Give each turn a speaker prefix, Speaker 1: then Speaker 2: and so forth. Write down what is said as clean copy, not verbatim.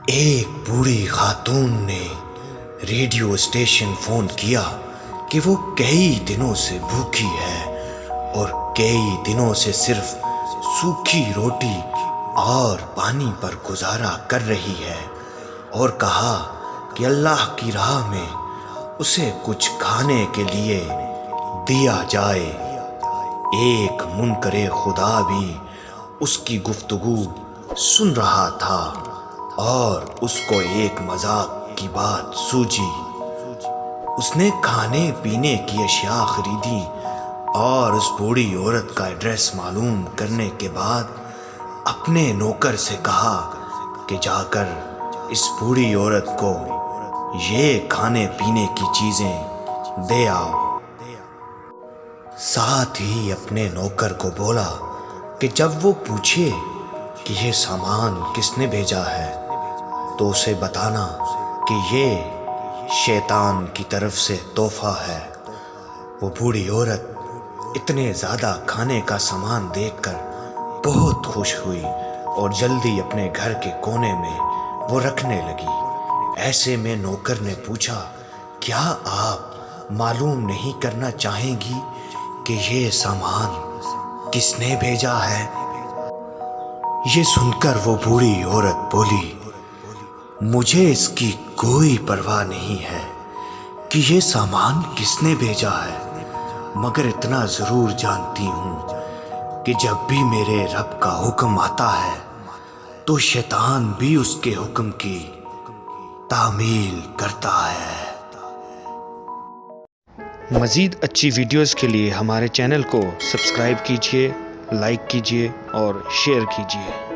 Speaker 1: ایک بوڑھی خاتون نے ریڈیو اسٹیشن فون کیا کہ وہ کئی دنوں سے بھوکی ہے اور کئی دنوں سے صرف سوکھی روٹی اور پانی پر گزارا کر رہی ہے، اور کہا کہ اللہ کی راہ میں اسے کچھ کھانے کے لیے دیا جائے۔ ایک منکر خدا بھی اس کی گفتگو سن رہا تھا اور اس کو ایک مذاق کی بات سوجی۔ اس نے کھانے پینے کی اشیاء خریدی اور اس بوڑھی عورت کا ایڈریس معلوم کرنے کے بعد اپنے نوکر سے کہا کہ جا کر اس بوڑھی عورت کو یہ کھانے پینے کی چیزیں دے آؤ۔ ساتھ ہی اپنے نوکر کو بولا کہ جب وہ پوچھے کہ یہ سامان کس نے بھیجا ہے تو اسے بتانا کہ یہ شیطان کی طرف سے تحفہ ہے۔ وہ بوڑھی عورت اتنے زیادہ کھانے کا سامان دیکھ کر بہت خوش ہوئی اور جلدی اپنے گھر کے کونے میں وہ رکھنے لگی۔ ایسے میں نوکر نے پوچھا، کیا آپ معلوم نہیں کرنا چاہیں گی کہ یہ سامان کس نے بھیجا ہے؟ یہ سن کر وہ بوڑھی عورت بولی، مجھے اس کی کوئی پرواہ نہیں ہے کہ یہ سامان کس نے بھیجا ہے، مگر اتنا ضرور جانتی ہوں کہ جب بھی میرے رب کا حکم آتا ہے تو شیطان بھی اس کے حکم کی تعمیل کرتا ہے۔
Speaker 2: مزید اچھی ویڈیوز کے لیے ہمارے چینل کو سبسکرائب کیجیے، لائک کیجیے اور شیئر کیجیے۔